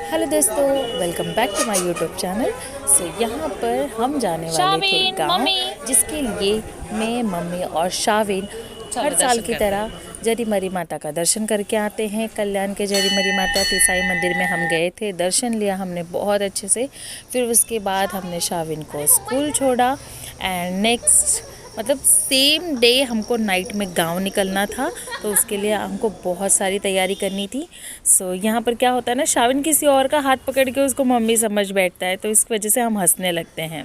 Hello दोस्तों, welcome back to my YouTube channel. यहाँ पर हम जाने वाले थे गांव, जिसके लिए मैं, मम्मी और शाविन हर साल की तरह जरी मरी माता का दर्शन करके आते हैं। कल्याण के जरी मरी माता तिसाई मंदिर में हम गए थे, दर्शन लिया हमने बहुत अच्छे से। फिर उसके बाद हमने शाविन को स्कूल छोड़ा एंड नेक्स्ट मतलब सेम डे हमको नाइट में गांव निकलना था, तो उसके लिए हमको बहुत सारी तैयारी करनी थी। यहाँ पर क्या होता है ना, शाविन किसी और का हाथ पकड़ के उसको मम्मी समझ बैठता है, तो इस वजह से हम हंसने लगते हैं।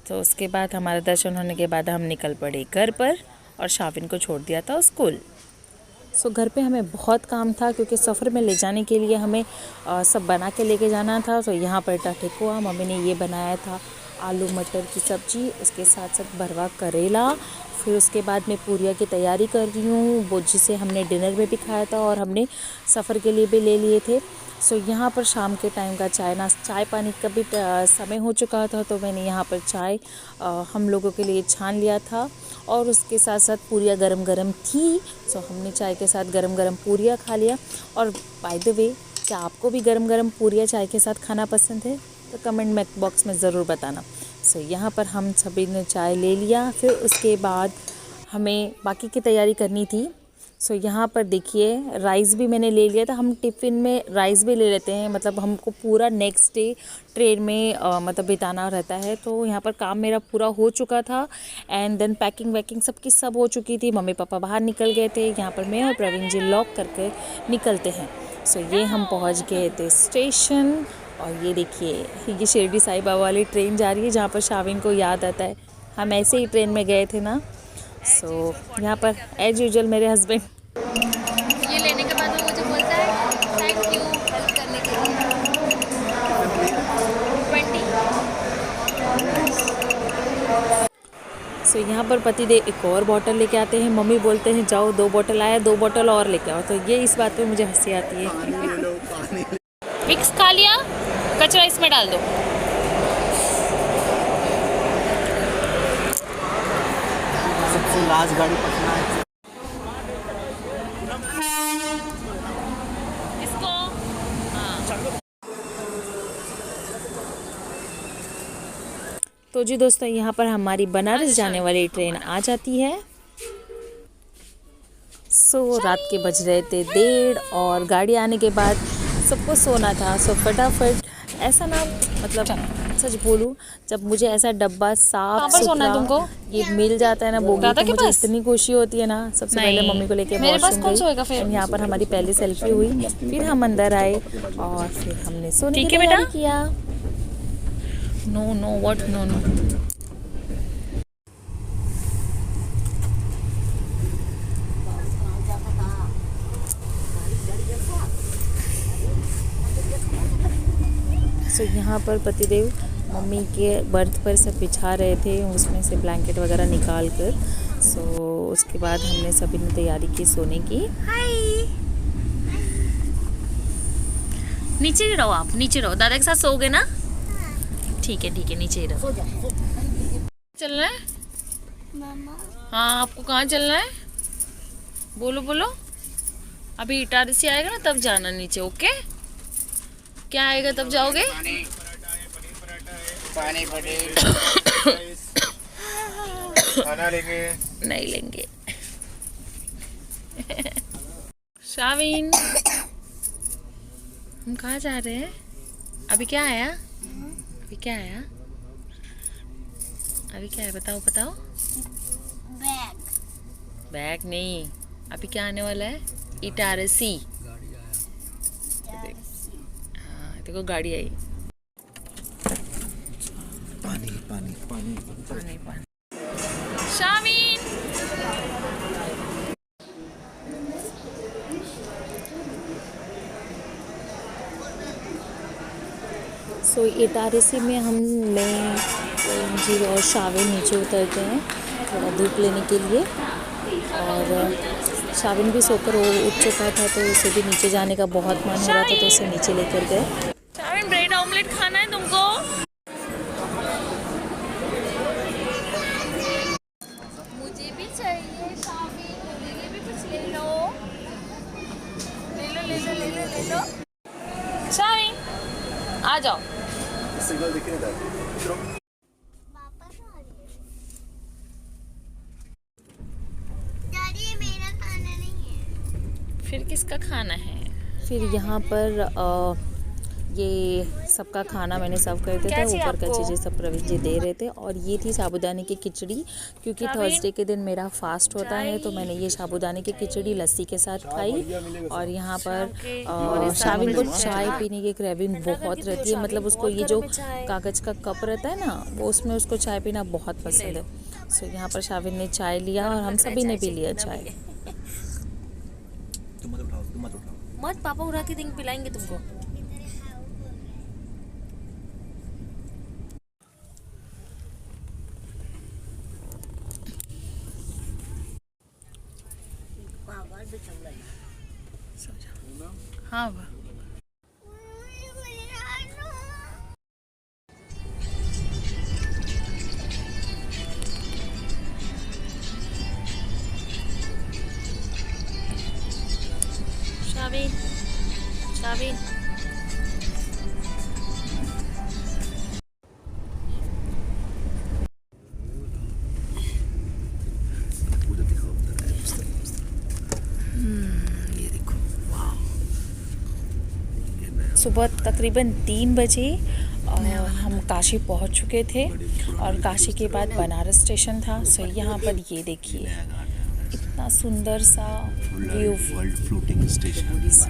तो उसके बाद हमारा दर्शन होने के बाद हम निकल पड़े घर पर और शाविन को छोड़ दिया था स्कूल। घर पे हमें बहुत काम था, क्योंकि सफ़र में ले जाने के लिए हमें सब बना के लेके जाना था। तो यहाँ पर ठेकुआ मम्मी ने ये बनाया था, आलू मटर की सब्ज़ी, उसके साथ साथ भरवा करेला। फिर उसके बाद मैं पूरिया की तैयारी कर रही हूँ, वो जिसे हमने डिनर में भी खाया था और हमने सफ़र के लिए भी ले लिए थे। यहाँ पर शाम के टाइम का चाय पानी का भी समय हो चुका था, तो मैंने यहाँ पर चाय हम लोगों के लिए छान लिया था और उसके साथ साथ पूरियाँ गरम गरम थी। हमने चाय के साथ गरम गरम पूरियाँ खा लिया। और बाय द वे, क्या आपको भी गरम गरम पूरियाँ चाय के साथ खाना पसंद है? तो कमेंट में बॉक्स में ज़रूर बताना। यहाँ पर हम सभी ने चाय ले लिया, फिर उसके बाद हमें बाकी की तैयारी करनी थी। यहाँ पर देखिए, राइस भी मैंने ले लिया था। हम टिफ़िन में राइस भी ले लेते हैं, मतलब हमको पूरा नेक्स्ट डे ट्रेन में मतलब बिताना रहता है। तो यहाँ पर काम मेरा पूरा हो चुका था एंड देन पैकिंग वैकिंग सबकी सब हो चुकी थी। मम्मी पापा बाहर निकल गए थे, यहाँ पर मैं और प्रवीण जी लॉक करके निकलते हैं। ये हम पहुँच गए थे स्टेशन। और ये देखिए, ये शिरडी साई बाबा वाली ट्रेन जा रही है, जहाँ पर शाविन को याद आता है हम ऐसे ही ट्रेन में गए थे ना। यहाँ पर एज यूजुअल मेरे हस्बैंड ये लेने के बाद वो मुझे बोलता है थैंक यू हेल्प करने के लिए। 20। यहाँ पर पतिदेव एक और बॉटल लेके आते हैं। मम्मी बोलते हैं जाओ 2 बॉटल आया, 2 बॉटल और लेके आओ। तो ये इस बात पे मुझे हंसी आती है। मिक्स खा लिया, कचरा इसमें डाल दो। सबसे लास्ट गाड़ी पटना है। इसको तो जी दोस्तों, यहाँ पर हमारी बनारस जाने वाली ट्रेन आ जाती है। रात के बज रहे थे 1:30 और गाड़ी आने के बाद सबको सोना था। फटाफट ऐसा ना, मतलब सच बोलूँ, जब मुझे ऐसा डब्बा साफ सुथरा ये मिल जाता है ना बोगी, तो मुझे इतनी खुशी होती है ना। सबसे पहले मम्मी को लेके वॉशरूम गई, यहाँ पर हमारी पहली सेल्फी हुई। फिर हम अंदर आए और फिर हमने सोने की तैयारी किया। नो व्हाट नो यहाँ पर पतिदेव मम्मी के बर्थ पर सब बिछा रहे थे, उसमें से ब्लैंकेट वगैरह निकाल कर। उसके बाद हमने सभी ने तैयारी की सोने की। नीचे ही रहो, आप नीचे रहो, दादा के साथ सोओगे ना? ठीक है नीचे ही रहो। चलना है हाँ, आपको कहाँ चलना है? बोलो। अभी इटारसी आएगा ना तब जाना नीचे। ओके, क्या आएगा तब जाओगे? पानी खाना लेंगे? नहीं लेंगे। शाविन, हम कहाँ जा रहे हैं? अभी क्या आया? बताओ। बैग नहीं, अभी क्या आने वाला है? इटारसी। हाँ देखो, गाड़ी आई। पानी। शाविन, इटारसी में मैं जी और शाविन नीचे उतरते हैं थोड़ा धूप लेने के लिए। और शाविन भी सोकर उठ चुका था, तो उसे भी नीचे जाने का बहुत मन हो रहा था, तो उसे नीचे लेकर गए। शाविन, ब्रेड ऑमलेट खाना है तुमको? मुझे भी चाहिए शाविन, मेरे लिए भी कुछ ले लो। शाविन, आ जाओ। सिग्नल दिख नहीं रहा। डैडी, ये मेरा खाना नहीं है। फिर किसका खाना है? फिर यहाँ पर ये सबका खाना मैंने सर्व कर दिया क्या था। चाहिए ऊपर का आपको? चीज़ें सब प्रवीण जी दे रहे थे और ये थी साबूदाने की खिचड़ी, क्योंकि प्रवीण? थर्सडे के दिन मेरा फास्ट होता है तो मैंने ये साबूदाने की खिचड़ी लस्सी के साथ खाई। और यहाँ पर शाविन को चाय पीने की क्रेविंग बहुत रहती है, मतलब उसको ये जो कागज़ का कप रहता है ना, वो उसमें उसको चाय पीना बहुत पसंद है। सो यहाँ पर शाविन ने चाय लिया और हम सभी ने भी लिया चाय। तुम मत उठाओ। मत, पापा उड़ा के देंगे, पिलाएंगे तुमको। हाँ वाह। शाविन, शाविन। ये देखो, सुबह तकरीबन 3 बजे हम काशी पहुंच चुके थे और काशी के बाद बनारस स्टेशन था। सो यहाँ पर ये देखिए इतना सुंदर सा view. World floating station. So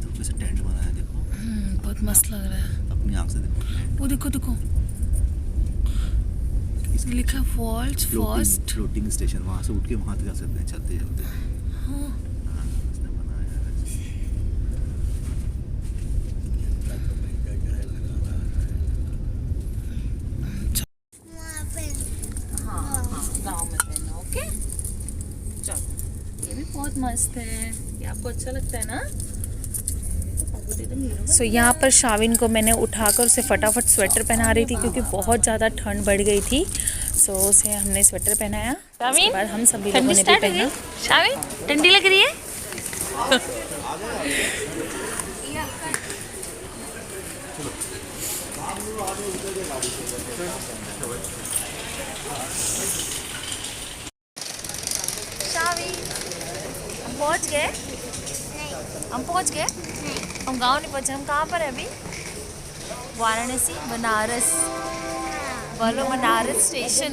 तो कैसे टेंट बनाया देखो, बहुत मस्त लग रहा है। अपनी आंख से देखो। वो देखो देखो, लिखा वर्ल्ड्स फर्स्ट। फ्लोटिंग स्टेशन, वहाँ से उठ के वहाँ तक जा सकते हैं चलते चलते। हाँ, इसने बनाया है। वहाँ पे गाँव में पहनना, ओके। चलो, ये भी बहुत मस्त है। ये आपको अच्छा लगता है ना? सो यहाँ पर शाविन को मैंने उठाकर उसे फटाफट स्वेटर पहना रही थी, क्योंकि बहुत ज़्यादा ठंड बढ़ गई थी। सो उसे हमने स्वेटर पहनाया। उसके बाद हम सभी लोगों ने भी पहना। शाविन, ठंडी लग रही है? शाविन, हम पहुंच गए। हम पहुंच गए। हम गांव नहीं पहुंचे। हम कहाँ पर है अभी? वाराणसी, बनारस। बोलो बनारस स्टेशन।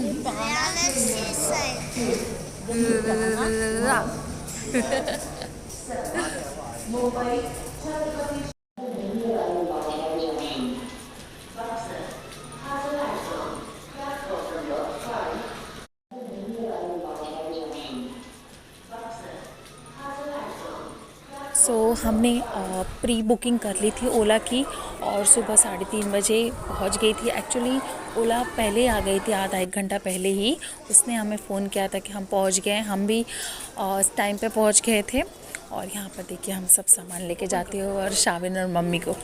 सो हमने प्री बुकिंग कर ली थी ओला की और सुबह 3:30 बजे पहुंच गई थी। एक्चुअली ओला पहले आ गई थी, आधा 1 घंटा पहले ही उसने हमें फ़ोन किया था कि हम पहुंच गए। हम भी टाइम पे पहुंच गए थे। और यहाँ पर देखिए हम सब सामान लेके जाते हो और शाविन और मम्मी को।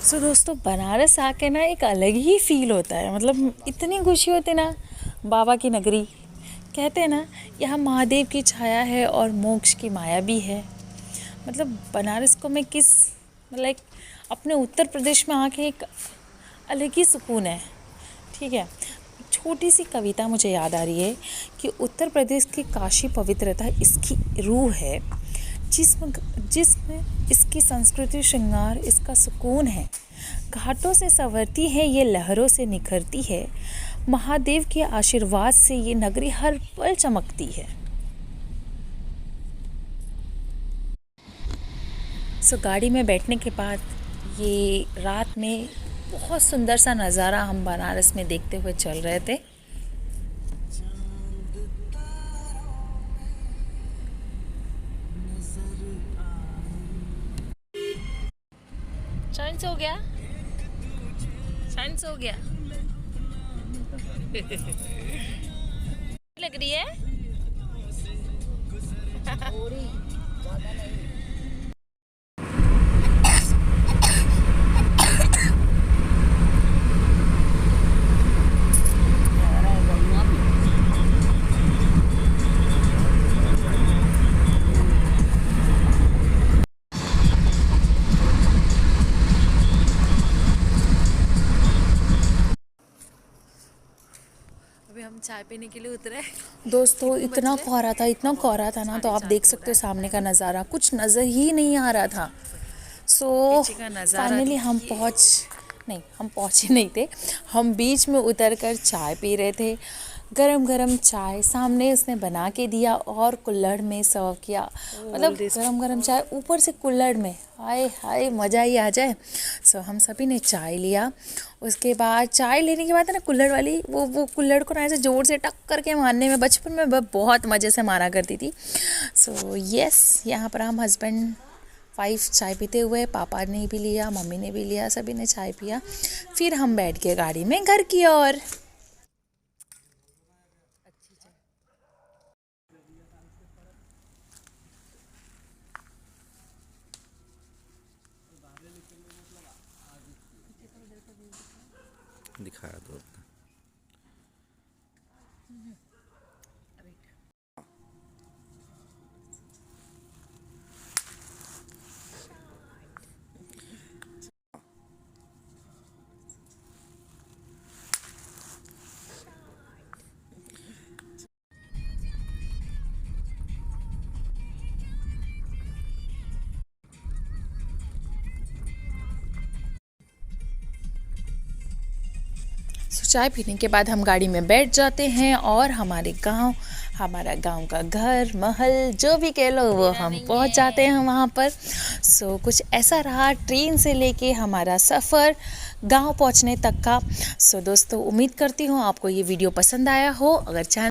सो दोस्तों, बनारस आके ना एक अलग ही फील होता है। मतलब इतनी खुशी होती ना, बाबा की नगरी। कहते हैं ना, यहाँ महादेव की छाया है और मोक्ष की माया भी है। मतलब बनारस को मैं मतलब अपने उत्तर प्रदेश में आके एक अलग ही सुकून है। ठीक है, छोटी सी कविता मुझे याद आ रही है कि उत्तर प्रदेश की काशी पवित्रता इसकी रूह है, जिसमें इसकी संस्कृति श्रृंगार इसका सुकून है। घाटों से संवरती है ये, लहरों से निखरती है। महादेव के आशीर्वाद से ये नगरी हर पल चमकती है। सो गाड़ी में बैठने के बाद ये रात में बहुत सुंदर सा नज़ारा हम बनारस में देखते हुए चल रहे थे। साइंस हो गया, साइंस हो गया। लग रही है। चाय पीने के लिए उतरे। दोस्तों इतना कोहरा था ना, तो आप देख सकते हो सामने का नज़ारा, कुछ नज़र ही नहीं आ रहा था। सो पीछे का नज़ारा फाइनली हम पहुँचे नहीं थे, हम बीच में उतर कर चाय पी रहे थे। गरम गरम चाय सामने उसने बना के दिया और कुल्हड़ में सर्व किया, मतलब गरम गरम चाय ऊपर से कुल्हड़ में, हाय हाय मज़ा ही आ जाए। सो हम सभी ने चाय लिया। उसके बाद चाय लेने के बाद है ना, कुल्हड़ वाली वो कुल्हड़ को ना ऐसे ज़ोर से टक करके मारने में बचपन में बहुत मज़े से मारा करती थी। सो यस, यहाँ पर हम हस्बैंड वाइफ चाय पीते हुए, पापा ने भी लिया, मम्मी ने भी लिया, सभी ने चाय पिया। फिर हम बैठ गए गाड़ी में घर की ओर। दिखाया तो अपना। चाय पीने के बाद हम गाड़ी में बैठ जाते हैं और हमारा गांव का घर महल जो भी कह लो वो हम पहुंच जाते हैं वहां पर। सो कुछ ऐसा रहा ट्रेन से लेके हमारा सफ़र गांव पहुंचने तक का। सो दोस्तों उम्मीद करती हूँ आपको ये वीडियो पसंद आया हो। अगर चैनल